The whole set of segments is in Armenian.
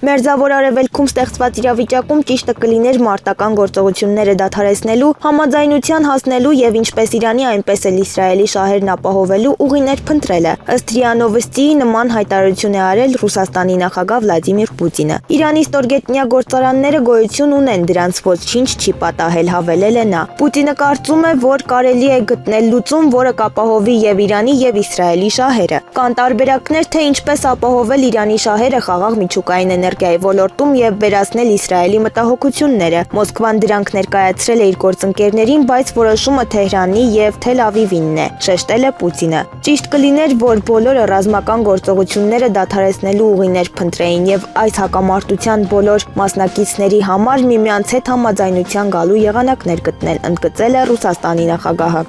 Մերձավոր Արևելքում ստեղծված իրավիճակում ճիշտը կլիներ մարտական գործողությունները դադարեցնելու, համաձայնության հասնելու եւ ինչպես Իրանի, այնպես էլ Իսրայելի շահերն ապահովելու ուղիներ փնտրելը։ Ըստ ՌԻԱ Նովոստի նման հայտարարություն է արել Ռուսաստանի նախագահ Վլադիմիր Պուտինը։ Իրանի ստորգետնյա գործարանները գոյություն ունեն, դրանց ոչինչ չի պատահել, հավելել է նա։ Պուտինը կարծում է, որ կարելի է գտնել լուծում, որը կապահովի եւ Իրանի եւ Իսրայելի շահերը։ Կան տարբերակներ, թե ինչպես ապահովել Իրանի շահերը խաղաղ միջուկային էներգիայի ոլորտում եւ վերացնել Իսրայելի մտահոգությունները։ Մոսկվան դրանք ներկայացրել է իր գործընկերներին, բայց որոշումը Թեհրանի եւ Թել Ավիվինն է, շեշտել է Պուտինը։ Ճիշտ կլիներ, որ բոլորը ռազմական գործողությունները դադարեցնելու ուղիներ փնտրեին եւ այս հակամարտության բոլոր մասնակիցների համար միմյանց հետ համաձայնության գալու եղանակներ գտնել, ընդգծել է Ռուսաստանի նախագահը։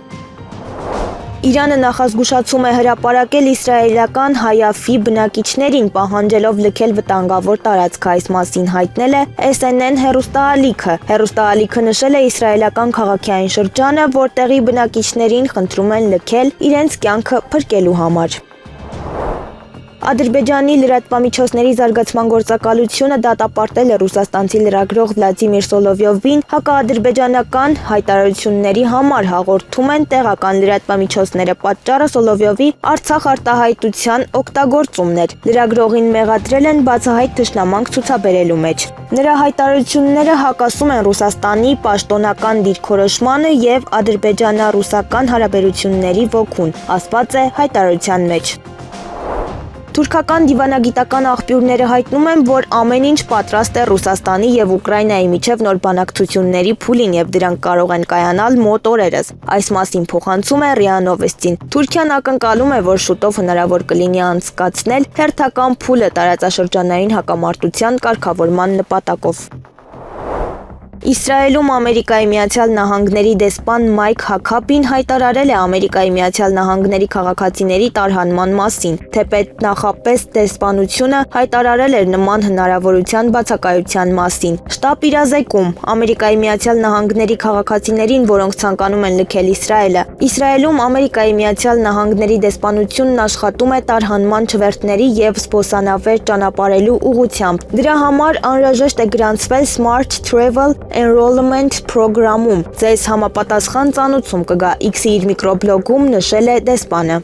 Իրանը նախազգուշացում է հրապարակել իսրայելական Հայաֆի բնակիչներին, պահանջելով լքել վտանգավոր տարածքը, այս մասին հայտնել է SNN հեռուստաալիքը։ Հեռուստաալիքը նշել է իսրայելական քաղաքային շրջանը, որտեղի բնակիչներին խնդրում են լքել իրենց կյանքը փրկելու համար։ Ադրբեջանի լրատվամիջոցների զարգացման գործակալությունը դատապարտել է ռուսաստանցի լրագրող Վլադիմիր Սոլովյովին հակաադրբեջանական հայտարարությունների համար, հաղորդում են տեղական լրատվամիջոցները։ Պատճառը Սոլովյովի Արցախ արտահայտության օգտագործումն էր։ Լրագրողին մեղադրել են բացահայտ թշնամանք ցուցաբերելու մեջ։ Նրա հայտարարությունները հակասում են Ռուսաստանի պաշտոնական դիրքորոշմանը եւ ադրբեջանա-ռուսական հարաբերությունների ոգուն, ասված է հայտարարության մեջ։ Թուրքական դիվանագիտական աղբյուրները հայտնում են, որ ամեն ինչ պատրաստ է Ռուսաստանի եւ Ուկրաինայի միջև նոր բանակցությունների փուլին եւ դրանք կարող են կայանալ մոտ օրերս։ Այս մասին փոխանցում է ՌԻԱ Նովոստին։ Թուրքիան ակնկալում է, որ շուտով հնարավոր կլինի անցկացնել հերթական փուլը տարածաշրջանային հակամարտության կարգավորման նպատակով։ Իսրայելում Ամերիկայի Միացյալ Նահանգների դեսպան Մայք Հաքաբին հայտարարել է Ամերիկայի Միացյալ Նահանգների քաղաքացիների տարհանման մասին, թեպետ նախապես դեսպանությունը հայտարարել էր նման հնարավորության բացակայության մասին։ Շտապ իրազեկում Ամերիկայի Միացյալ Նահանգների քաղաքացիներին, որոնք ցանկանում են լքել Իսրայելը։ Իսրայելում Ամերիկայի Միացյալ Նահանգների դեսպանությունն աշխատում է տարհանման չվերթների եւ սպոսանավեր ճանապարհելու ուղղությամբ։ Դրա համար անհրաժեշտ է գրանցվել Smart Travel Enrollment Program-ում։ Ձեզ համապատասխան ծանուցում կգա, X-ի իր միկրոբլոգում նշել է դեսպանը։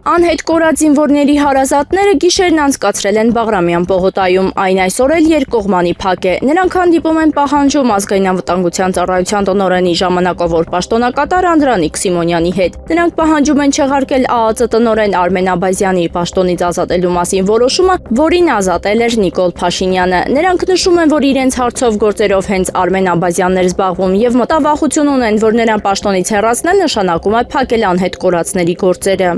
Անհետ կորած զինվորների հարազատները գիշերն անցկացրել են Բաղրամյան պողոտայում, այն այսօր էլ երկկողմանի փակ է։ Նրանք հանդիպում են պահանջում ազգային անվտանգության ծառայության տնօրենի ժամանակավոր պաշտոնակատար Անդրանիկ Սիմոնյանի հետ։ Նրանք պահանջում են չեղարկել ԱԱԾ տնօրեն Արմեն Աբազյանի պաշտոնից ազատելու մասին որոշումը, որին ազատել էր Նիկոլ Փաշինյանը։ Նրանք նշում են, որ իրենց հարցով գործերով հենց Արմեն Աբազյանն էր զբաղվում եւ մտավախություն ունեն, որ նրան պաշտոնից հեռացնել նշանակում է փակել անհետ կորածների գործերը։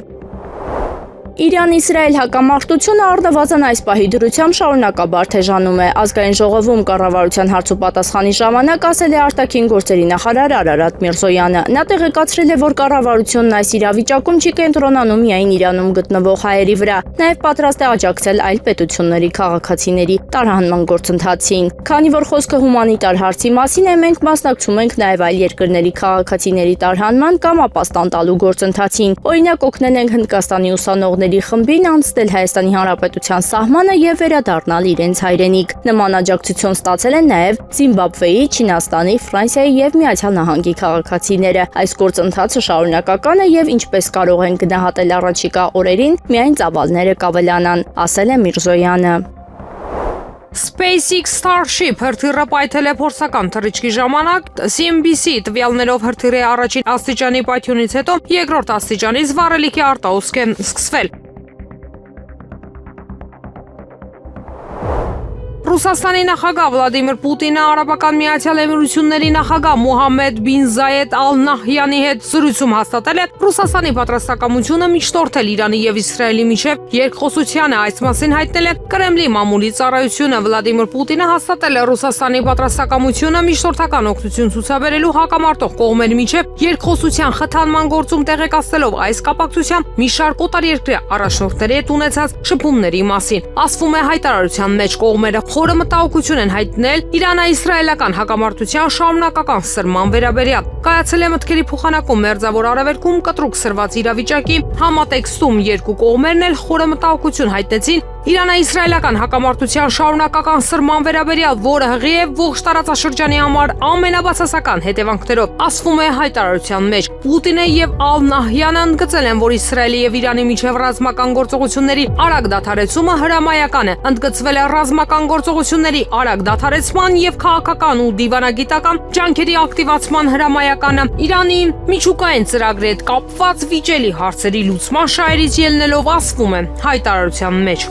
Իրան-Իսրայել հակամարտությունը առնվազն այս պահի դրությամբ շարունակաբար թեժանում է։ Ազգային ժողովում կառավարության հարցուպատասխանի ժամանակ ասել է արտաքին գործերի նախարար Արարատ Միրզոյանը։ Նա տեղեկացրել է, որ կառավարությունն այս իրավիճակում չի կենտրոնանում միայն Իրանում գտնվող հայերի վրա, նաև պատրաստ է աջակցել այլ պետությունների քաղաքացիների տարհանման գործընթացին։ Քանի որ խոսքը հումանիտար հարցի մասին է, մենք մասնակցում ենք նաև այլ երկրների քաղաքացիների տարհանման կամ ապաստան տալու գործընթացին։ Օրինակ օգնել ենք Հնդկաստանի ուսանողների խմբին անցնել Հայաստանի Հանրապետության սահմանը եւ վերադառնալ իրենց հայրենիք։ Նման աջակցություն ստացել են նաեւ Զիմբաբվեի, Չինաստանի, Ֆրանսիայի եւ Միացյալ Նահանգի քաղաքացիները։ Այս գործընթացը շարունակական է եւ ինչպես կարող են գնահատել առաջիկա օրերին, միայն ծավալները կավելանան, ասել է Միրզոյանը։ SpaceX Starship հրթիռը պայթել է փորձական թռիչքի ժամանակ, CNBC տվյալներով հրթիռի առաջին աստիճանի պայթյունից հետո երկրորդ աստիճանից վառելիքի արտահոսք է սկսվել։ Ռուսաստանի նախագահ Վլադիմիր Պուտինը Արաբական Միացյալ Էմիրությունների նախագահ Մոհամմեդ բին Զայեդ Ալ Նահյանի հետ զրույցում հաստատել է Ռուսաստանի պատրաստակամությունը միջնորդել Իրանի եւ Իսրայելի միջև երկխոսությանը։ Այս մասին հայտնել է Կրեմլի մամուլի ծառայությունը։ Վլադիմիր Պուտինը հաստատել է Ռուսաստանի պատրաստակամությունը միջնորդական օգնություն ցուցաբերելու հակամարտող կողմերի միջև երկխոսության խթանման գործում տեղեկացնելով այս կապակցությամբ մի շարք օտարերկրյա առաջնորդների հետ ունեցած շփումների մասին։ Ասվում է հայտարարության մեջ կողմերը խորը մտահոգություն են հայտնել Իրано-իսրայելական հակամարտության շարունակական սրման վերաբերյալ։ Կայացել է մտքերի փոխանակում Մերձավոր Արևելքում կտրուկ սրված իրավիճակի համատեքստում երկու կողմերն էլ խորը մտահոգություն հայտնեցին Իրано-իսրայելական հակամարտության շարունակական սրման վերաբերյալ, որը հղի է ողջ տարածաշրջանի համար ամենաբացասական հետևանքներով, ասվում է հայտարարության մեջ։ Պուտինը եւ Ալ-Նահյանը ընդգծել են, որ Իսրայելի եւ Իրանի միջև ռազմական գործողությունների արագ դադարեցումը հրամայական է։ Ընդգծվել է ռազմական գործողությունների արագ դադարեցման եւ քաղաքական ու դիվանագիտական ջանքերի ակտիվացման հրամայականը Իրանի միջուկային ծրագրի հետ կապված վիճելի հարցերի լուծման շահերից ելնելով, ասվում է հայտարարության մեջ։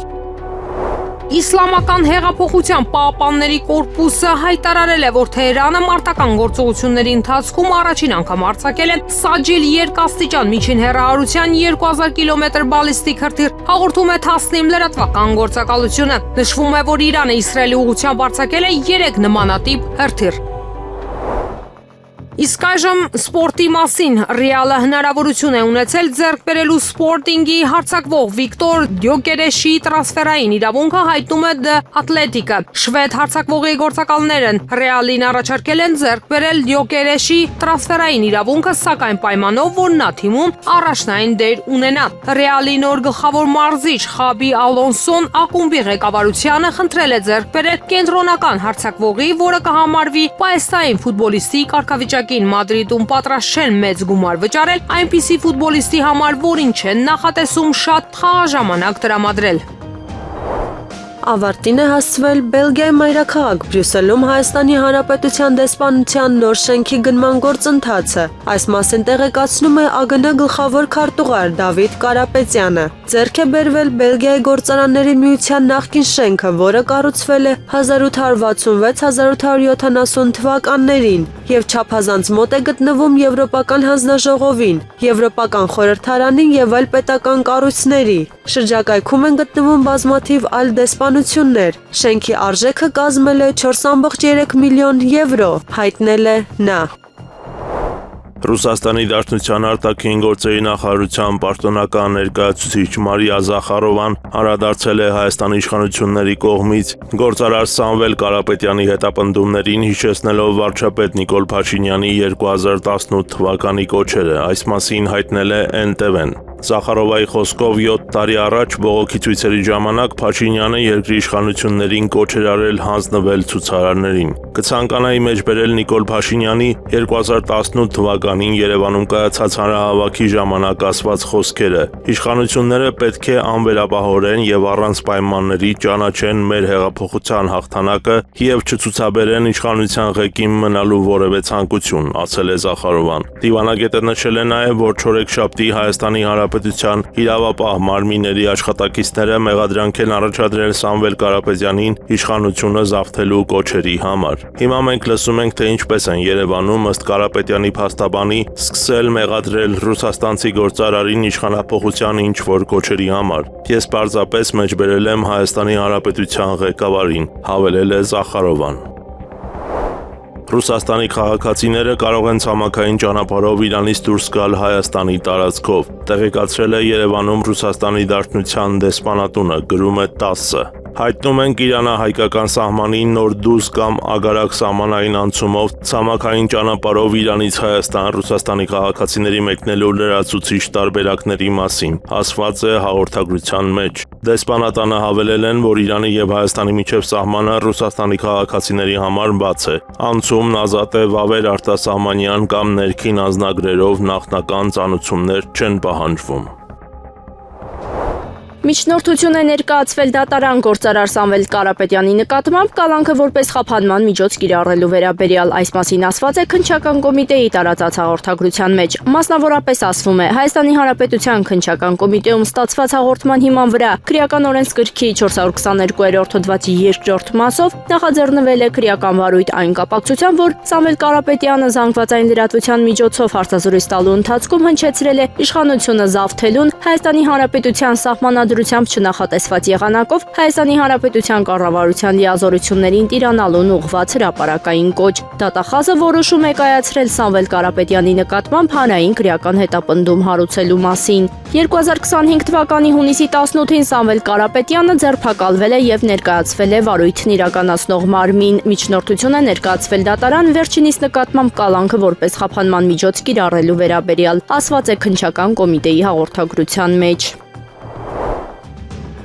Իսլամական հեղափոխության պահապանների կորպուսը հայտարարել է, որ Թեհրանը մարտական գործողությունների ընթացքում առաջին անգամ արձակել է Սաջիլ երկաստիճան միջին հեռահարության 2000 կիլոմետր բալիստիկ հրթիռ, հաղորդում է Թասնիմ լրատվական գործակալությունը։ Նշվում է, որ Իրանը Իսրայելի ուղղությամբ արձակել է 3 նմանատիպ հրթիռ։ Իսկ այժմ սպորտի մասին Ռեալը հնարավորություն է ունեցել ձեռք բերելու Սպորտինգի հարձակվող Վիկտոր Գյոկերեշի տրանսֆերային իրավունքը, հայտնում է The Athletic-ը։ Շվեդ հարձակվողի գործակալներն Ռեալին առաջարկել են ձեռք բերել Գյոկերեշի տրանսֆերային իրավունքը, սակայն պայմանով, որ նա թիմում առաջնային դեր ունենա։ Ռեալի նոր գլխավոր մարզիչ Խաբի Ալոնսոն ակումբի ղեկավարությանը խնդրել է ձեռք բերել կենտրոնական հարձակվողի, որը կհամարվի պայեստային ֆուտբոլիստի կարգավիճակին Մադրիդում պատրաստ չեն մեծ գումար վճարել այնպիսի ֆուտբոլիստի համար, որին չեն նախատեսում շատ խաղաժամանակ տրամադրել։ Ավարտին է հասցվել Բելգիայի մայրաքաղաք Բրյուսելում Հայաստանի Հանրապետության դեսպանության նոր շենքի գնման գործընթացը։ Այս մասին տեղեկացնում է ԱԳՆ գլխավոր քարտուղար Դավիթ Կարապետյանը։ Ձեռք է բերվել Բելգիայի գործարանների միության նախկին շենքը, որը կառուցվել է 1866-1870 թվականներին եւ չափազանց մոտ է գտնվում Եվրոպական հանձնաժողովին, Եվրոպական խորհրդարանին եւ այլ պետական կառույցների։ Շրջակայքում են գտնվում բազմաթիվ այլ դեսպանություններ։ Շենքի արժեքը կազմել է 4.3 միլիոն եվրո, հայտնել է նա։ Ռուսաստանի Դաշնության արտաքին գործերի նախարարության պաշտոնական ներկայացուցիչ Մարիա Զախարովան անդրադարձել է Հայաստանի իշխանությունների կողմից գործարար Սամվել Կարապետյանի հետապնդումներին, հիշեցնելով վարչապետ Նիկոլ Փաշինյանի 2018 թվականի կոչերը։ Այս մասին հայտնել է NTV-ն։ Զախարովայի խոսքով 7 տարի առաջ բողոքի ցույցերի ժամանակ Փաշինյանը երկրի իշխանություններին կոչ էր արել հանձնվել ցուցարարներին։ Կցանկանայի մեջբերել Նիկոլ Փաշինյանի 2018 թվականին Երևանում կայացած հանրահավաքի ժամանակ ասված խոսքերը. «Իշխանությունները պետք է անվերապահորեն եւ առանց պայմանների ճանաչեն մեր հեղափոխության հաղթանակը եւ չցուցաբերեն իշխանության ղեկին մնալու որևէ ցանկություն», ասել է Զախարովան։ Դիվանագետը նշել է նաեւ, որ չորեքշաբթի Հայաստանի Հանրապետության իրավապահ մարմինների աշխատակիցները մեղադրանք են առաջադրել Սամվել Կարապետյանին իշխանությունը զավթելու կոչերի համար։ Հիմա մենք լսում ենք, թե ինչպես են Երևանում ըստ Կարապետյանի փաստաբանի սկսել մեղադրել ռուսաստանցի գործարարին իշխանապողության ինչ-որ կոչերի համար։ Ես պարզապես մեջբերել եմ Հայաստանի Հանրապետության ղեկավարին, հավելել է Զախարովան։ Ռուսաստանի քաղաքացիները կարող են ցամաքային ճանապարհով Իրանից դուրս գալ Հայաստանի տարածքով, տեղեկացրել է Երևանում Ռուսաստանի Դաշնության դեսպանատունը, գրում է ՏԱՍՍ-ը։ Հայտնում ենք Իրանա-հայկական սահմանին նոր դուս կամ ագարակ սահմանային անցումով ցամաքային ճանապարհով Իրանից Հայաստան Ռուսաստանի քաղաքացիների մեկնելու լրացուցիչ տարբերակների մասին, ասված է հաղորդագրության մեջ։ Դեսպանատանը հավելել են, որ Իրանի եւ Հայաստանի միջև սահմանը Ռուսաստանի քաղաքացիների համար բաց է։ Անցումն ազատ է, վավեր արտասահմանյան կամ ներքին անձնագրերով նախնական ծանուցումներ չեն պահանջվում։ Միջնորդություն է ներկայացվել դատարան գործարար Սամվել Կարապետյանի նկատմամբ կալանքը որպես խափանման միջոց կիրառելու վերաբերյալ, այս մասին ասված է քննչական կոմիտեի տարածած հաղորդագրության մեջ։ Մասնավորապես ասվում է, Հայաստանի Հանրապետության քննչական կոմիտեում ստացված հաղորդման հիման վրա քրեական օրենսգրքի 422-րդ հոդվածի 2-րդ մասով նախաձեռնվել է քրեական վարույթ այն կապակցությամբ, որ Սամվել Կարապետյանը զանգվածային լրատվության միջոցով հարցազրույց տալու ընթացքում հնչեցրել է իշխանությունը զավթելուն Հայաստանի Հանրապետության սահմանադրությամբ չնախատեսված եղանակով Հայաստանի Հանրապետության կառավարության լիազորություններին տիրանալուն ուղղված հրապարակային կոչ։ Դատախազը որոշում է կայացրել Սամվել Կարապետյանի նկատմամբ հանրային քրեական հետապնդում հարուցելու մասին։ 2025 թվականի հունիսի 18-ին Սամվել Կարապետյանը ձերբակալվել է եւ ներկայացվել է վարույթն իրականացնող մարմին։ Միջնորդություն է ներկայացվել դատարան վերջինիս նկատմամբ կալանքը որպես խափանման միջոց կիրառելու վերաբերյալ, ասված է քննչական կոմիտեի հաղորդագրության մեջ։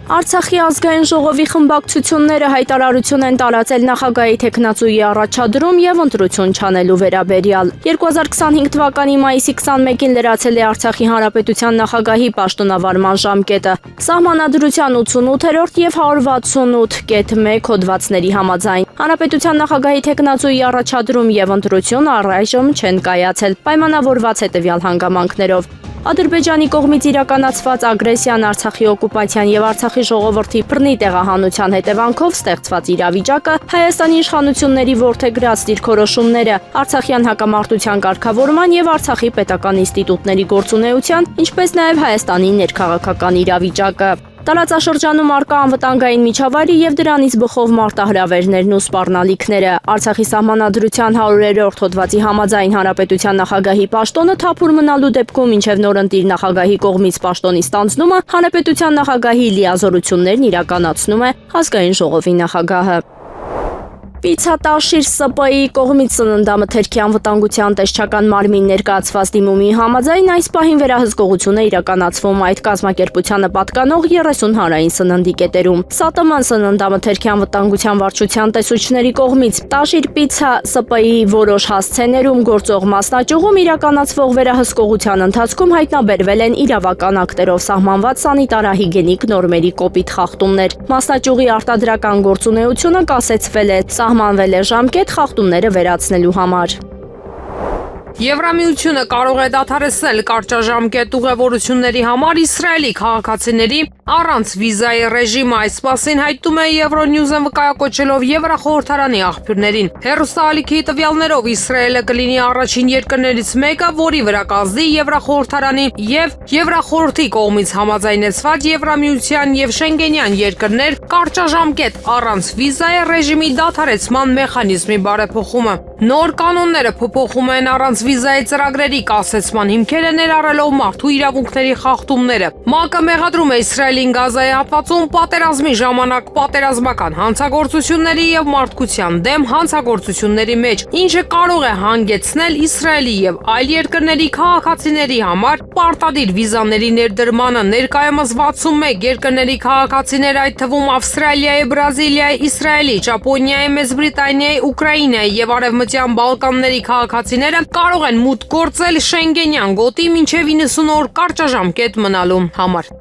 Արցախի ազգային ժողովի խմբակցությունները հայտարարություն են տարածել նախագահի թեկնածուի առաջադրում եւ ընտրություն չանելու վերաբերյալ։ 2025 թվականի մայիսի 21-ին լրացել է Արցախի Հանրապետության նախագահի պաշտոնավարման ժամկետը։ Սահմանադրության 88-րդ եւ 168.1 հոդվածների համաձայն Հանրապետության նախագահի թեկնածուի առաջադրում եւ ընտրություն առայժմ չեն կայացել պայմանավորված հետեւյալ հանգամանքներով։ Ադրբեջանի կողմից իրականացված ագրեսիան, Արցախի օկուպացիան եւ Արցախի ժողովրդի բռնի տեղահանության հետևանքով ստեղծված իրավիճակը, Հայաստանի իշխանությունների որդեգրած դիրքորոշումները, Արցախյան հակամարտության կարգավորման եւ Արցախի պետական ինստիտուտների գործունեության, ինչպես նաեւ Հայաստանի ներքաղաքական իրավիճակը։ Տարածաշրջանում արկա անվտանգային միջավայրը եւ դրանից բխող մարտահրավերներն ու սպառնալիքները։ Արցախի սահմանադրության 100-րդ հոդվածի համաձայն հանրապետության նախագահի պաշտոնը թափուր մնալու դեպքում մինչեւ նորընտիր նախագահի կողմից պաշտոնի ստանձնումը հանրապետության նախագահի լիազորություններն իրականացնում է ազգային ժողովի նախագահը։ Պիցատաշիր ՍՊ-ի կողմից սննդամթերքի անվտանգության տեսչական մարմին ներկայացված դիմումի համաձայն այս պահին վերահսկողություն է իրականացվում այդ կազմակերպությանը պատկանող 30 հանրային սննդի կետերում։ ՍԱՏՄ սննդամթերքի անվտանգության վարչության տեսուչների կողմից Տաշիր Պիցա ՍՊ-ի որոշ հասցեներում գործող մասնաճյուղում իրականացվող վերահսկողության ընթացքում հայտնաբերվել են իրավական ակտերով սահմանված սանիտարահիգենիկ նորմերի կոպիտ խախտումներ։ Մասնաճյուղի արտադրական գործունեությունը կասեցվել է, սահմանվել է ժամկետ խախտումները վերացնելու համար։ Եվրամիությունը կարող է դադարեցնել կարճաժամկետ ուղևորությունների համար Իսրայելի քաղաքացիների առանց վիզայի ռեժիմը, այս մասին հայտնում է Euronews-ը վկայակոչելով Եվրախորհրդարանի աղբյուրներին։ Հեռուստաալիքի տվյալներով Իսրայելը կլինի առաջին երկրներից մեկը, որի վրա կազդի Եվրախորհրդարանի եւ Եվրախորհրդի կողմից համաձայնեցված Եվրամիության եւ Շենգենյան երկրներ կարճաժամկետ առանց վիզայի ռեժիմի դադարեցման մեխանիզմի բարեփոխումը։ Նոր կանոնները փոփոխում են առանց վիզայի ծրագրերի կասեցման հիմքերը ներառելով մարդու իրավունքների խախտումները։ ՄԱԿ-ը մեղադրում է Իսրայելին Գազայի հատվածում պատերազմի ժամանակ պատերազմական հանցագործությունների եւ մարդկության դեմ հանցագործությունների մեջ, ինչը կարող է հանգեցնել Իսրայելի եւ այլ երկրների քաղաքացիների համար պարտադիր վիզաների ներդրմանը։ Ներկայումս 61 երկրների քաղաքացիներ, այդ թվում Ավստրալիայի, Բրազիլիայի, Իսրայելի, Ճապոնիայի, Մեծ Բրիտանիայի, Ուկրաինայի եւ Արևմտյան Բալկանների քաղաքացիները կարող են մուտք գործել Շենգենյան գոտի մինչև 90 օր կարճաժամկետ մնալու համար։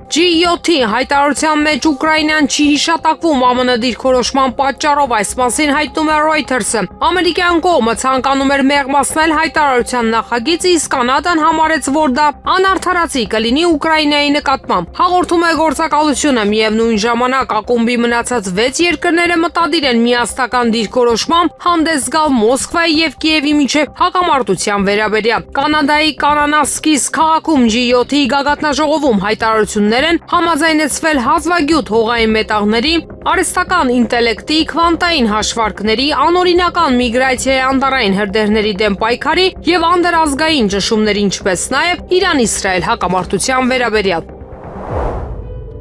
G7-ի հայտարարության մեջ Ուկրաինան չի հիշատակվում ԱՄՆ դիրքորոշման պատճառով, այս մասին հայտնում է Reuters-ը։ Ամերիկյան կողմը ցանկանում էր մեղմացնել հայտարարության նախագիծը, իսկ Կանադան համարեց, որ դա անարդարացի կլինի Ուկրաինայի նկատմամբ։ Հաղորդում է գործակալությունը, միևնույն ժամանակ ակումբի մնացած 6 երկրները մտադիր են միասնական դիրքորոշմամբ հանդես գալ Մոսկվայի եւ Կիևի միջև հակամարտության վերաբերյալ։ Կանադայի Կանանասկիս քաղաքում G7-ի գագաթնաժողովում հայտարարություններ են համաձայնեցվել հազվագյուտ հողային մետաղների, արհեստական ինտելեկտի, քվանտային հաշվարկների, անօրինական միգրացիայի անտառային հրդեհների դեմ պայքարի եւ անդրազգային ճնշումների, ինչպես նաեւ Իրան-Իսրայել հակամարտության վերաբերյալ։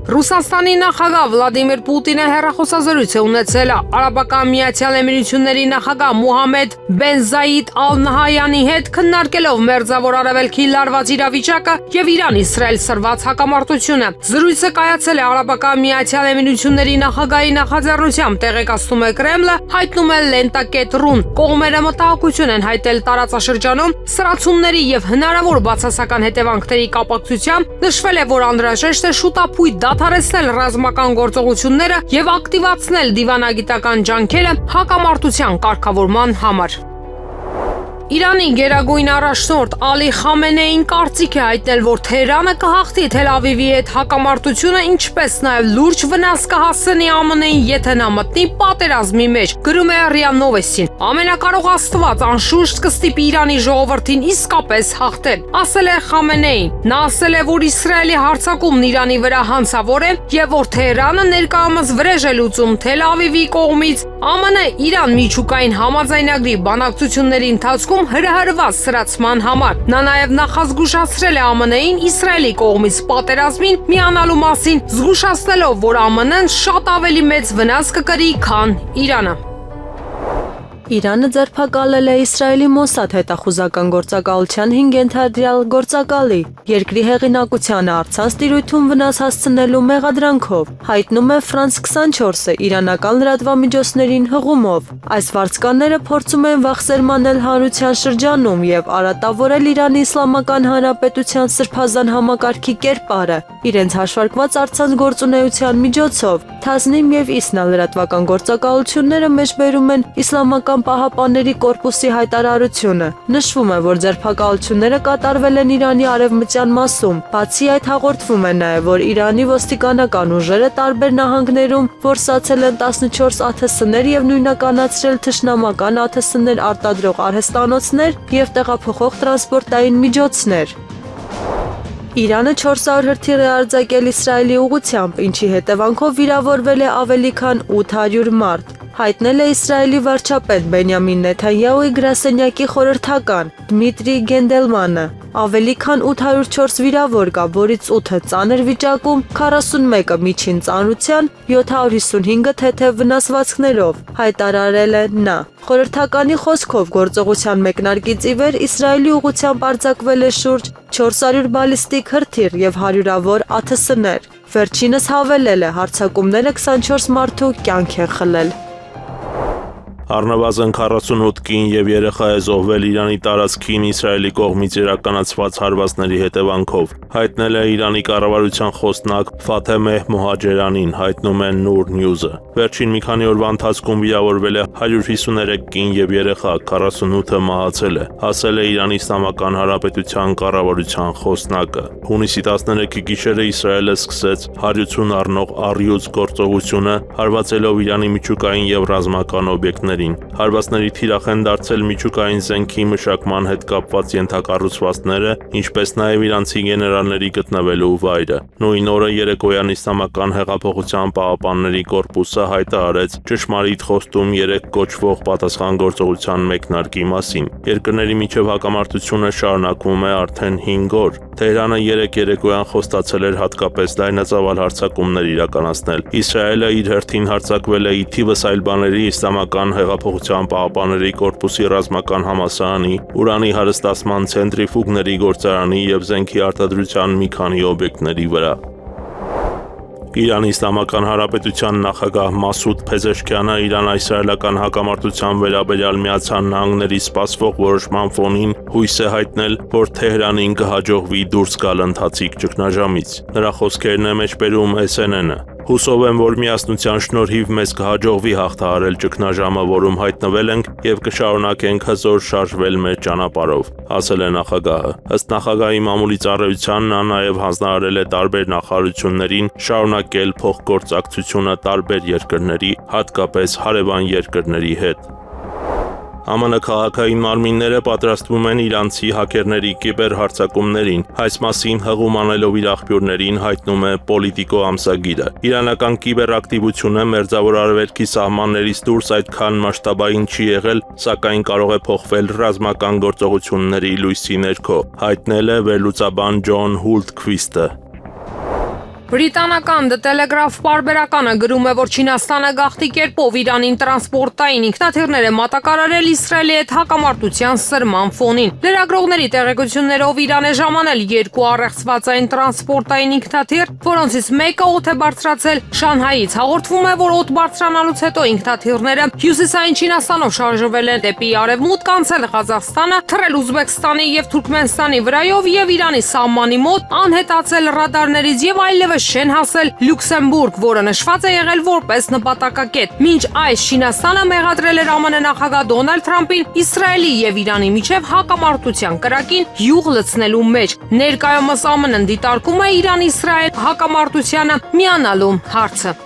Ռուսաստանի նախագահ Վլադիմիր Պուտինը հեռախոսազրույց է ունեցել Արաբական Միացյալ Էմիրությունների նախագահ Մոհամմեդ Բեն Զայիդ Ալ Նահյանի հետ, քննարկելով Մերձավոր Արևելքի լարված իրավիճակը եւ Իրան-Իսրայել սրված հակամարտությունը։ Զրույցը կայացել է Արաբական Միացյալ Էմիրությունների նախագահի նախաձեռնությամբ, տեղեկացնում է Կրեմլը, հայտնում է Lenta.ru-ն։ Կողմերը մտահոգություն են հայտել տարածաշրջանում սրացումների եւ հնարավոր բացասական հետևանքների կապակցությամբ, նշվել է, որ անհրաժեշտ է շուտապույտ դադարեցնել ռազմական գործողությունները եւ ակտիվացնել դիվանագիտական ջանքերը հակամարտության կարգավորման համար։ Իրանի գերագույն առաջնորդ Ալի Խամենեին կարծիք է հայտնել, որ Թեհրանը կհաղթի Թել Ավիվի հետ հակամարտությունը, ինչպես նաև լուրջ վնաս կհասցնի ԱՄՆ-ին, եթե նա մտնի պատերազմի մեջ, գրում է ՌԻԱ Նովոստին։ Ամենակարող Աստված անշուշտ կստիպի Իրանի ժողովրդին իսկապես հաղթել, ասել է Խամենեին։ Նա ասել է, որ Իսրայելի հարձակումն Իրանի վրա հանցավոր է եւ որ Թեհրանը ներկայումս վրեժ է լուծում Թել Ավիվի կողմից ԱՄՆ-Իրան միջուկային համաձայնագրի բանակցությունների ընթացքում հրահրված սրացման համար։ Նա նաև նախազգուշացրել է ԱՄՆ-ին Իսրայելի կողմից պատերազմին միանալու մասին, զգուշացնելով, որ ԱՄՆ-ն շատ ավելի մեծ վնաս կկրի, քան Իրանը։ Իրանը ձերբակալել է Իսրայելի Մոսադ հետախուզական գործակալության 5 ենթադրյալ գործակալի, երկրի հեղինակությանը առցանց տիրույթում վնաս հասցնելու մեղադրանքով, հայտնում է France 24-ը իրանական լրատվամիջոցներին հղումով։ Այս վարձկանները փորձում են վախսերմանել հանրության շրջանում եւ արատավորել Իրանի Իսլամական Հանրապետության սրբազան համակարգի կերպարը, իրենց հաշվարկված առցանց գործունեության միջոցով։ Թազնիմ եւ Իսնա լրատվական գործակալությունները մեջբերում են Իսլամական Պահապանների կորպուսի հայտարարությունը։ Նշվում է, որ ձերբակալությունները կատարվել են Իրանի արևմտյան մասում։ Բացի այդ, հաղորդվում է նաև, որ Իրանի ոստիկանական ուժերը տարբեր նահանգներում որսացել են 14 ԱԹՍ-ներ եւ նույնականացրել թշնամական ԱԹՍ-ներ արտադրող արհեստանոցներ եւ տեղափոխող տրանսպորտային միջոցներ։ Իրանը 400 հրթիռ է արձակել Իսրայելի ուղղությամբ, ինչի հետևանքով վիրավորվել է ավելի քան 800 մարդ, հայտնել է Իսրայելի վարչապետ Բենյամին Նեթանյահուի գրասենյակի խորհրդական Դմիտրի Գենդելմանը։ Ավելի քան 804 վիրավոր կա, որից 8-ը ծանր վիճակում, 41-ը միջին ծանրության, 755-ը թեթև վնասվածքներով, հայտարարել է նա։ Խորհրդականի խոսքով գործողության մեկնարկից ի վեր Իսրայելի ուղղությամբ արձակվել է շուրջ 400 բալիստիկ հրթիռ եւ հարյուրավոր ԱԹՍ-ներ։ Վերջինս հավելել է, հարձակումները 24 մարդու կյանք են խլել։ Առնվազն 48 կին եւ երեխա է զոհվել Իրանի տարածքին Իսրայելի կողմից իրականացված հարվածների հետևանքով, հայտնել է Իրանի կառավարության խոսնակ Ֆաթեմեհ Մոհաջերանին, հայտնում է Նուր Նյուզը։ Վերջին մի քանի օրվա ընթացքում վիրավորվել է 153 կին եւ երեխա, 48-ը մահացել է, ասել է Իրանի Իսլամական Հանրապետության կառավարության խոսնակը։ Հունիսի 13-ի գիշերը Իսրայելը սկսեց 180 առնող առյուծ գործողությունը, հարվածելով Իրանի միջուկային եւ ռազմական օբյեկտներ։ Հարվածների թիրախ են դարձել միջուկային զենքի մշակման հետ կապված ենթակառուցվածքները, ինչպես նաև իրանցի գեներալների գտնվելու վայրը։ Նույն օրը երեկոյան Իսլամական հեղափոխության պահապանների կորպուսը հայտարարեց ճշմարիտ խոստում 3 կոչվող պատասխանատվության մեկնարկի մասին։ Երկրների միջև հակամարտությունը շարունակվում է արդեն 5 օր։ Թեհրանը 3 երեկոյան խոստացել էր հատկապես լայնածավալ հարձակումներ իրականացնել։ Իսրայելը իր հերթին հարձակվել է ի թիվս այլ բաների Իսլամական հեղափոխության պահապանների կորպուսի ռազմական համալսարանի, ուրանի հարստացման ցենտրիֆուգների գործարանի եւ զենքի արտադրության մի քանի օբյեկտների վրա։ Իրանի Իսլամական Հանրապետության նախագահ Մասուդ Փեզեշքյանը Իրան-իսրայելական հակամարտության վերաբերյալ Միացյալ Նահանգների սպասվող որոշման ֆոնին հույս է հայտնել, որ Թեհրանին կհաջողվի դուրս գալ ընթացիկ ճգնաժամից։ Նրա խոսքերն է մեջբերում SNN-ը։ Հուսով եմ, որ միասնության շնորհիվ մեզ կհաջողվի հաղթահարել ճգնաժամը, որում հայտնվել ենք եւ կշարունակենք հզոր շարժվել մեր ճանապարհով, ասել է նախագահը։ Ըստ նախագահի մամուլի ծառայության նա նաեւ հանձնարարել է տարբեր նախարարություններին շարունակել փոխգործակցությունը տարբեր երկրների, հատկապես հարևան երկրների հետ։ ԱՄՆ քաղաքային մարմինները պատրաստվում են իրանցի հակերների կիբերհարձակումներին։ Այս մասին հղում անելով իր աղբյուրներին հայտնում է Politico ամսագիրը։ Իրանական կիբերակտիվությունը Մերձավոր Արևելքի սահմաններից դուրս այդքան մասշտաբային չի եղել, սակայն կարող է փոխվել ռազմական գործողությունների լույսի ներքո, հայտնել է վերլուծաբան Ջոն Հուլտքվիստը։ Բրիտանական The Telegraph պարբերականը գրում է, որ Չինաստանը գաղթի կերպով Իրանին տրանսպորտային ինքնաթիռներ է մատակարարել Իսրայելի հետ հակամարտության սրման ֆոնին։ Լրագրողների տեղեկություններով Իրան է ժամանել 2 առեղծվածային տրանսպորտային ինքնաթիռ, որոնցից մեկը օդ է բարձրացել Շանհայից։ Հաղորդվում է, որ օդ բարձրանալուց հետո ինքնաթիռները հյուսիսային Չինաստանով շարժվել են դեպի արևմուտք, անցել Ղազախստանը, թռել Ուզբեկստանի եւ Թուրքմենստանի վրայով եւ Իրանի սահմանի մոտ, անհետացել ռադարներից եւ այլևս չեն հասել Լյուքսեմբուրգ, որը նշված է եղել որպես նպատակակետ։ Մինչ այս Չինաստանը մեղադրել էր ԱՄՆ նախագահ Դոնալդ Թրամփին Իսրայելի եւ Իրանի միջև հակամարտության կրակին յուղ լցնելու մեջ։ Ներկայումս ԱՄՆ-ն դիտարկում է Իրան-Իսրայել հակամարտությանը միանալու հարցը։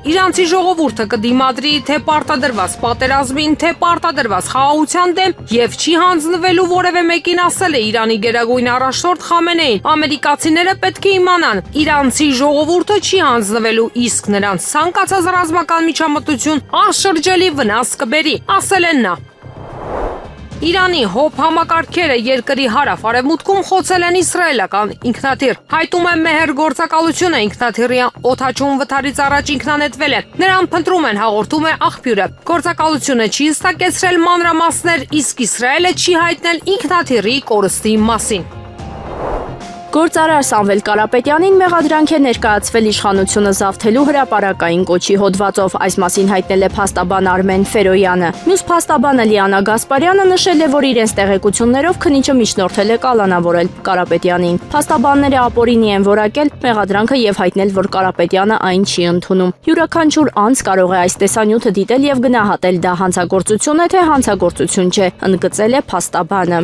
Իրանցի ժողովուրդը կդիմադրի թե պարտադրված պատերազմին, թե պարտադրված խաղաղության դեմ եւ չի հանձնվելու որևէ մեկին, ասել է Իրանի գերագույն առաջնորդ Խամենեին։ Ամերիկացիները պետք է իմանան, իրանցի ժողովուրդը չի հանձնվելու, իսկ նրանց ցանկացած ռազմական միջամտություն անշրջելի վնաս կբերի, ասել է նա։ Իրանի հոբ համակարգերը երկրի հարավ-արևմուտքում խոցել են իսրայելական ինքնաթիռ։ Հայտում է մեհեր գործակալությունը ինքնաթիռի օդաչուն վթարից առաջ ինքնանետվել է։ Նրան փնտրում են, հաղորդում է աղբյուրը։ Գործակալությունը չի հստակեցրել մանրամասներ, իսկ Իսրայելը չի հայտնել ինքնաթիռի կորստի մասին։ Գործարար Սամվել Կարապետյանին մեղադրանք է ներկայացվել իշխանությունը զավթելու հրապարակային կոչի հոդվածով, այս մասին հայտնել է փաստաբան Արմեն Ֆերոյանը։ Մյուս փաստաբանը Լիանա Գասպարյանը նշել է, որ իրենց տեղեկություններով քննիչը միջնորդել է կալանավորել Կարապետյանին։ Փաստաբանները ապօրինի են որակել մեղադրանքը եւ հայտնել, որ Կարապետյանը այն չի ընդունում։ Յուրաքանչյուր անձ կարող է այս տեսանյութը դիտել եւ գնահատել դա հանցագործություն է թե հանցագործություն չէ, ընդգծել է փաստաբանը։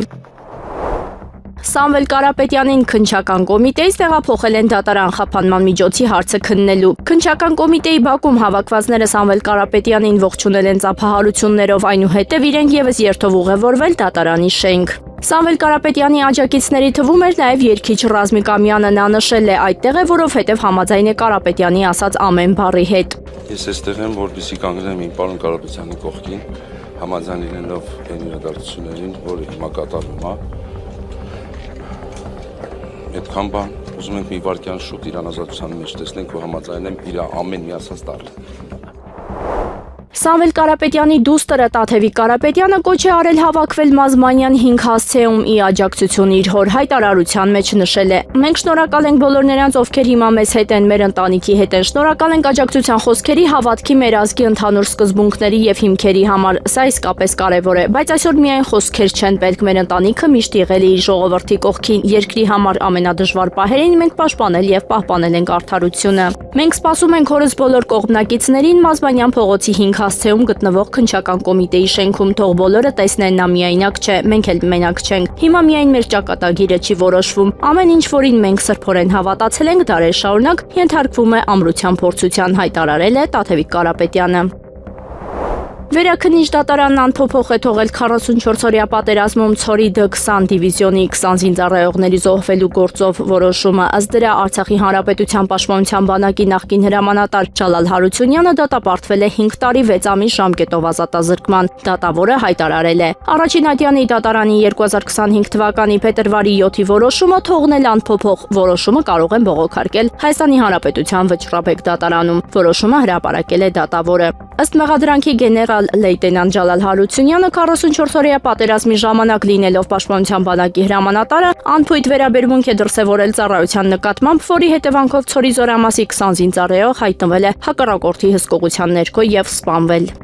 Սամվել Կարապետյանին քննչական կոմիտեից տեղափոխել են դատարան խափանման միջոցի հարցը քննելու։ Քննչական կոմիտեի բակում հավաքվածները Սամվել Կարապետյանին ողջունել են ծափահարություններով, այնուհետև իրենք եւս երթով ուղևորվել դատարանի շենք։ Սամվել Կարապետյանի աջակիցների թվում էր նաև երգիչ Ռազմիկ Ամյանը, նա նշել է այդտեղ է, որովհետև համաձայն է Կարապետյանի ասած ամեն բառի հետ։ Ես այստեղ եմ, որպեսզի կանգնեմ իմ պարոն Կարապետյանի կողքին, համաձայն լինելով այն իրադարձություններին, որը հիմա կատարվում է։ Այդքան բան ուզում ենք մի վարքյան շուտ իրան ազատության մեջ տեսնենք ու համաձայնեմ իր ամեն մի ասած տառը։ Սամվել Կարապետյանի դուստրը Տաթևիկ Կարապետյանը կոչ է արել հավաքվել Մազմանյան 5 հասցեում ի աջակցություն իր հոր հայտարարության մեջ նշել է. Մենք շնորհակալ ենք բոլոր նրանց, ովքեր հիմա մեզ հետ են, մեր ընտանիքի հետ են, շնորհակալ ենք աջակցության խոսքերի, հավատքի, մեր ազգի ընդհանուր սկզբունքների եւ հիմքերի համար, սա իսկապես կարեւոր է, բայց այսօր միայն խոսքեր չեն պետք, մեր ընտանիքը միշտ եղել է իր ժողովրդի կողքին, երկրի համար ամենադժվար պահերին մենք պաշտպանել եւ պահպանել ենք արդարությունը։ Մենք սպասում ենք հորս բոլոր կողմնակիցներին Մազմանյան փողոցի 5 հասցեում գտնվող քննչական կոմիտեի շենքում, թող բոլորը տեսնեն, նա միայնակ չէ, մենք էլ մենակ չենք։ Հիմա միայն մեր ճակատագիրը չի որոշվում։ Ամեն ինչ, որին մենք սրբորեն հավատացել ենք դարեր շարունակ, ենթարկվում է ամրության փորձության, հայտարարել է Տաթևիկ Կարապետյանը։ Վերաքննիչ դատարանն անփոփոխ է թողել 44-օրյա պատերազմում Ցորի D20 դիվիզիոնի 20 զինծառայողների զոհվելու գործով որոշումը, ըստ դրա Արցախի Հանրապետության Պաշտպանության բանակի նախկին հրամանատար Ջալալ Հարությունյանը դատապարտվել է 5 տարի 6 ամիս ժամկետով ազատազրկման, դատավորը հայտարարել է։ Առաջին ատյանի դատարանի 2025 թվականի փետրվարի 7-ի որոշումը թողնել անփոփոխ, որոշումը կարող են բողոքարկել Հայաստանի Հանրապետության վճռաբեկ դատարանում, որոշումը հրապարակել է դատավորը։ Ըստ մեղադրանքի գեներալ լեյտենանտ Ջալալ Հարությունյանը 44-օրյա պատերազմի ժամանակ լինելով Պաշտպանության բանակի հրամանատարը անփույթ վերաբերմունք է դրսևորել ծառայության նկատմամբ, որի հետևանքով Ցորի զորամասի 20 զինծառայող հայտնվել է հակառակորդի հսկողության ներքո եւ սպանվել։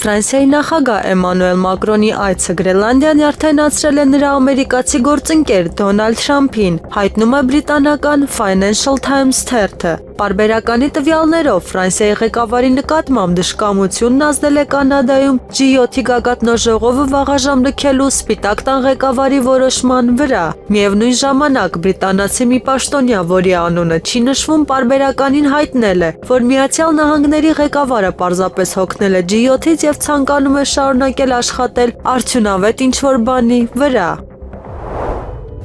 Ֆրանսիայի նախագահ Էմանուել Մակրոնի այցը Գրենլանդիան արդյունացրել է նրա ամերիկացի գործընկեր Դոնալդ Թրամփին, հայտնում է բրիտանական Financial Times թերթը։ Պարբերականի տվյալներով Ֆրանսիայի ղեկավարի նկատմամբ դժկամությունն ազդել է Կանադայում G7-ի գագաթնաժողովը վաղաժամ լքելու Սպիտակ տան ղեկավարի որոշման վրա։ Միևնույն ժամանակ բրիտանացի մի պաշտոնյա, որի անունը չի նշվում, պարբերականին հայտնել է, որ Միացյալ Նահանգների ղեկավարը պարզապես հոգնել է G7-ից եւ ցանկանում է շարունակել աշխատել արդյունավետ ինչ-որ բանի վրա։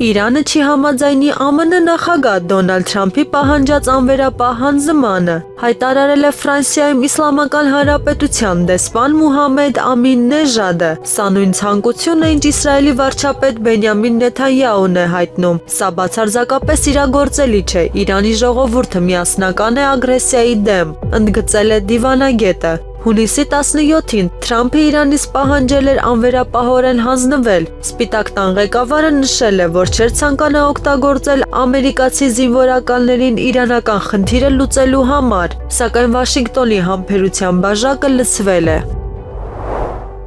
Իրանը չի համաձայնի ԱՄՆ նախագահ Դոնալդ Թրամփի պահանջած անվերապահ հանձնմանը, հայտարարել է Ֆրանսիայում Իսլամական Հանրապետության դեսպան Մուհամմեդ Ամին Նեժադը։ Սա նույն ցանկությունն է, ինչ Իսրայելի վարչապետ Բենյամին Նեթանյահուն է հայտնում։ Սա բացարձակապես իրագործելի չէ։ Իրանի ժողովուրդը միասնական է ագրեսիայի դեմ, ընդգծել է դիվանագետը։ Հունիսի 17-ին Թրամփը Իրանից պահանջել էր անվերապահորեն հանձնվել։ Սպիտակ տան ղեկավարը նշել է, որ չէր ցանկանա օգտագործել ամերիկացի զինվորականներին իրանական խնդիրը լուծելու համար, սակայն Վաշինգտոնի համբերության բաժակը լցվել է։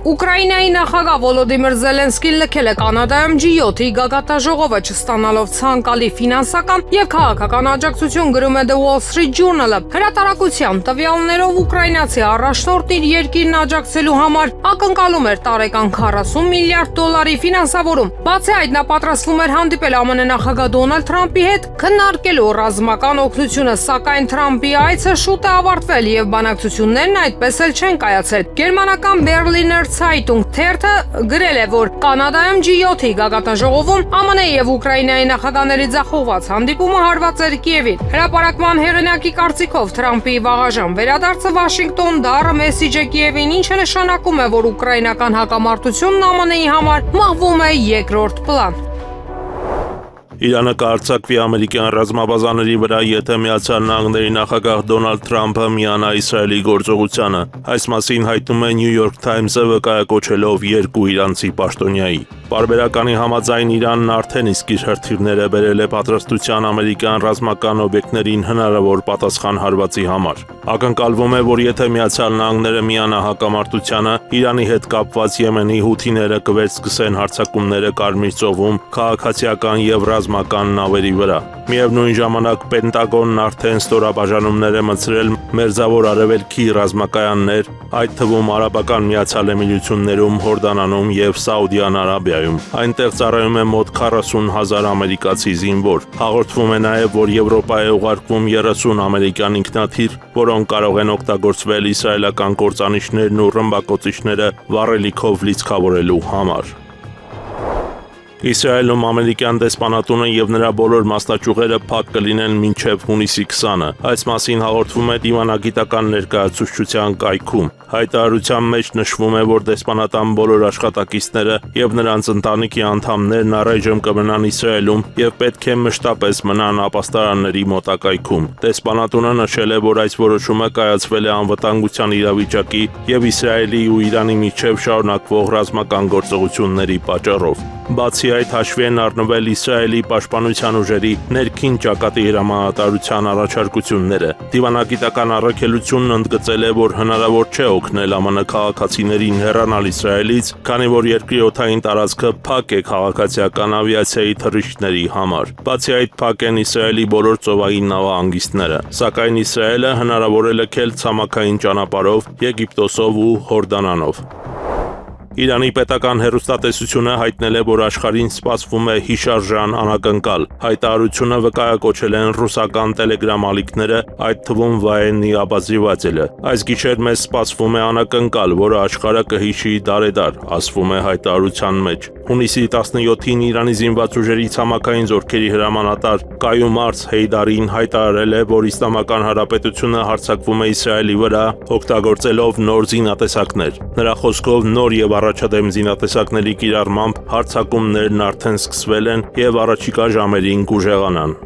Ուկրաինայի նախագահ Վոլոդիմիր Զելենսկին լքել է Կանադայում G7-ի գագաթնաժողովը չստանալով ցանկալի ֆինանսական եւ քաղաքական աջակցություն, գրում է The Wall Street Journal-ը։ Հրատարակության տվյալներով ուկրաինացի առաջնորդն իր երկիրն աջակցելու համար ակնկալում էր տարեկան 40 միլիարդ դոլարի ֆինանսավորում։ Բացի այդ, նա պատրաստվում էր հանդիպել ԱՄՆ նախագահ Դոնալդ Թրամփի հետ քննարկելու ռազմական օգնությունը, սակայն Թրամփի այցը շուտ է ավարտվել եւ բանակցություններն այդպես էլ չեն կայացել։ Գերմանական Berliner Zeitung թերթը գրել է, որ Կանադայում G7-ի գագաթնաժողովում ԱՄՆ եւ Ուկրաինայի նախագահների ձախողված հանդիպումը հարված էր Կիևին։ Հրապարակման հեղինակի կարծիքով Թրամփի վաղաժամ վերադարձը Վաշինգտոն դառը մեսիջ է Կիևին, ինչը նշանակում է, որ ուկրաինական հակամարտությունն ԱՄՆ-ի համար մաղվում է երկրորդ պլան։ Իրանը կարձակվի ամերիկյան ռազմաբազաների վրա, եթե Միացյալ Նահանգների նախագահ Դոնալդ Թրամփը միանա Իսրայելի գործողությանը։ Այս մասին հայտնում է New York Times-ը վկայակոչելով երկու իրանցի պաշտոնյայի։ Պարբերականի համաձայն Իրանն արդեն իսկ իր հրթիռները բերել է պատրաստության ամերիկյան ռազմական օբյեկտներին հնարավոր պատասխան հարվածի համար։ Ակնկալվում է, որ եթե Միացյալ Նահանգները միանա հակամարտությանը, Իրանի հետ կապված Եմենի հութիները կվերսկսեն հարձակումները Կարմիր ծովում քաղաքացիական եւ ռազմական նավերի վրա։ Միևնույն ժամանակ Պենտագոնն արդեն ստորաբաժանումներ է մտցրել Մերձավոր Արևելքի ռազմակայաններ, այդ թվում Արաբական Միացյալ Էմիրություններում, Հորդանանում եւ Սաուդյան Արաբիայում։ Այնտեղ ծառայում է մոտ 40,000 ամերիկացի զինվոր։ Հաղորդվում է նաեւ, որ Եվրոպա է ուղարկվում 30 ամերիկյան ինքնաթիռ, որոնք կարող են օգտագործվել իսրայելական կործանիչներն ու ռմբակոծիչները վառելիքով լիցքավորելու համար։ Իսրայելում ամերիկյան դեսպանատունը եւ նրա բոլոր մասնաճյուղերը փակ կլինեն մինչեւ հունիսի 20-ը։ Այս մասին հաղորդվում է դիվանագիտական ներկայացուցչության կայքում։ Հայտարարության մեջ նշվում է, որ դեսպանատան բոլոր աշխատակիցները եւ նրանց ընտանիքի անդամներն առայժմ կմնան Իսրայելում եւ պետք է մշտապես մնան ապաստարանների մոտակայքում։ Դեսպանատունը նշել է, որ այս որոշումը կայացվել է անվտանգության իրավիճակի եւ Իսրայելի ու Իրանի միջև շարունակվող ռազմական գործողությունների պատճառով։ Բացի այդ, հաշվի են առնվել Իսրայելի պաշտպանության ուժերի ներքին ճակատի հրամանատարության առաջարկությունները։ Դիվանագիտական առաքելությունն ընդգծել է, որ հնարավոր չէ օգնել ԱՄՆ քաղաքացիներին հեռանալ Իսրայելից, քանի որ երկրի օդային տարածքը փակ է քաղաքացիական ավիացիայի թռիչքների համար։ Բացի այդ, փակ են Իսրայելի բոլոր ծովային նավահանգիստները, սակայն Իսրայելը հնարավոր է լքել ցամաքային ճանապարհով Եգիպտոսով ու Հորդանանով։ Իրանի պետական հեռուստատեսությունը հայտնել է, որ աշխարհին սպասվում է հիշարժան անակնկալ։ Հայտարարությունը վկայակոչել են ռուսական տելեգրամ ալիքները, այդ թվում Վայենի Աբազիվադելը։ Այս գիշեր մեզ սպասվում է անակնկալ, որը աշխարհը կհիշի դարեդար, ասվում է հայտարարության մեջ։ Հունիսի 17-ին Իրանի զինված ուժերի ցամաքային զորքերի հրամանատար Կայում Արց Հեյդարին հայտարարել է, որ Իսլամական Հանրապետությունը հարձակվում է Իսրայելի վրա, օգտագործելով նոր զինատեսակներ։ Նրա խոսքով նոր եւ առաջադեմ զինատեսակների կիրառմամբ հարձակումներն արդեն սկսվել են եւ առաջիկա ժամերին կուժեղանան։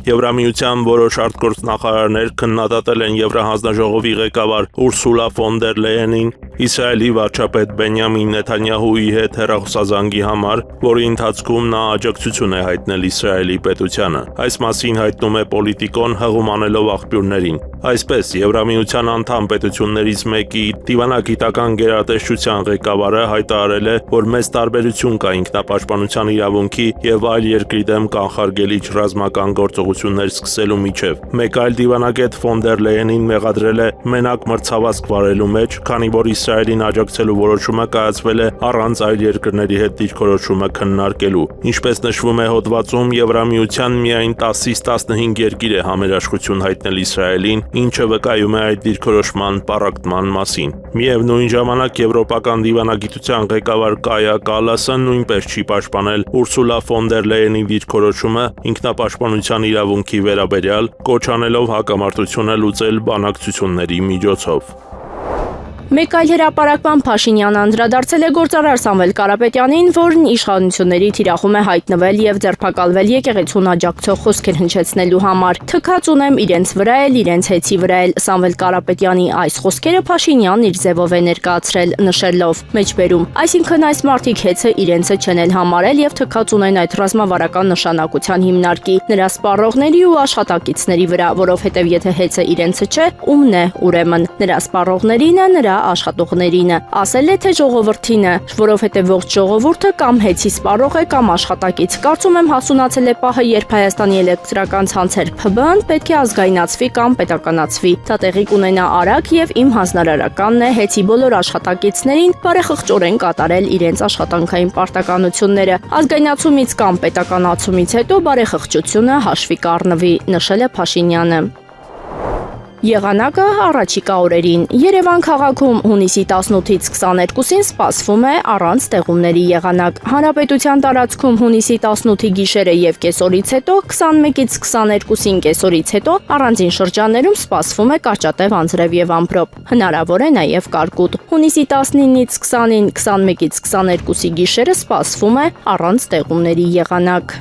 Եվրամիության որոշ արտգործնախարարներ քննադատել են Եվրահանձնաժողովի ղեկավար Ուրսուլա ֆոն դեր Լեյենին Իսրայելի վարչապետ Բենյամին Նեթանյահուի հետ հեռախոսազանգի համար, որի ընթացքում նա աջակցություն է հայտնել Իսրայելի պետությանը։ Այս մասին հայտնում է Պոլիտիկոն հղում անելով աղբյուրներին։ Այսպես, Եվրամիության անդամ պետություններից մեկի դիվանագիտական գերատեսչության ղեկավարը հայտարարել է, որ մեծ տարբերություն կա ինքնապաշտպանության իրավունքի եւ այլ երկրի դեմ կանխարգելիչ ռազմական գործողություններ սկսելու միջև։ Մեկ այլ դիվանագետ ֆոն դեր Լեյենին մեղադրել է մենակ մրցավազք վարելու մեջ, քանի որ Իսրայելին աջակցելու որոշումը կայացվել է առանց այլ երկրների հետ դիրքորոշումը քննարկելու։ Ինչպես նշվում է հոդվածում, Եվրամիության միայն 10-ից 15 երկիր է համերաշխություն հայտնել Իսրայելին, ինչը վկայում է այդ դիրքորոշման պառակտման մասին։ Միևնույն ժամանակ Եվրոպական դիվանագիտության ղեկավար Կայա Կալասը նույնպես չի պաշտպանել Ուրսուլա ֆոն դեր Լեյենի դիրքորոշումը ինքնապաշտպանության իրավունքի վերաբերյալ, կոչ անելով հակամարտությունը լուծել բանակցությունների միջոցով։ Մեկ այլ հրապարակման Փաշինյանը անդրադարձել է գործարար Սամվել Կարապետյանին, որն իշխանությունների թիրախում է հայտնվել եւ ձերբակալվել եկեղեցուն աջակցող խոսքեր հնչեցնելու համար։ Թքած ունեմ իրենց վրա էլ, իրենց հեծի վրա էլ։ Սամվել Կարապետյանի այս խոսքերը Փաշինյանն իր ձևով է ներկայացրել, նշելով. մեջբերում, այսինքն այս մարդիկ հեծը իրենցը չեն էլ համարել եւ թքած ունեն այդ ռազմավարական նշանակության հիմնարկի, նրա սպառողների ու աշխատակիցների վրա, որովհետեւ եթե հեծը իրենցը չէ, ումն է ուրեմն նրա սպառողներին է, նրա աշխատողներին է, ասել է թե ժողովրդին է, որովհետև ողջ ժողովուրդը կամ հեծի սպառող է կամ աշխատակից։ Կարծում եմ հասունացել է պահը, երբ Հայաստանի էլեկտրական ցանցեր ՓԲ-ն պետք է ազգայնացվի կամ պետականացվի։ Դա տեղի կունենա արագ եւ իմ հանձնարարականն է հեծի բոլոր աշխատակիցներին բարեխղճորեն կատարել իրենց աշխատանքային պարտականությունները։ Ազգայնացումից կամ պետականացումից հետո բարեխղճությունը հաշվի կառնվի, նշել է Փաշինյանը։ Եղանակը առաջիկա օրերին։ Երևան քաղաքում հունիսի 18-ից 22-ին սպասվում է առանց տեղումների եղանակ։ Հանրապետության տարածքում հունիսի 18-ի գիշերը եւ կեսօրից հետո 21-ից 22-ին կեսօրից հետո առանձին շրջաններում սպասվում է կարճատև անձրև եւ ամպրոպ։ Հնարավոր է նաեւ կարկուտ։ Հունիսի 19-ից 20-ին 21-ից 22-ի գիշերը սպասվում է առանց տեղումների եղանակ։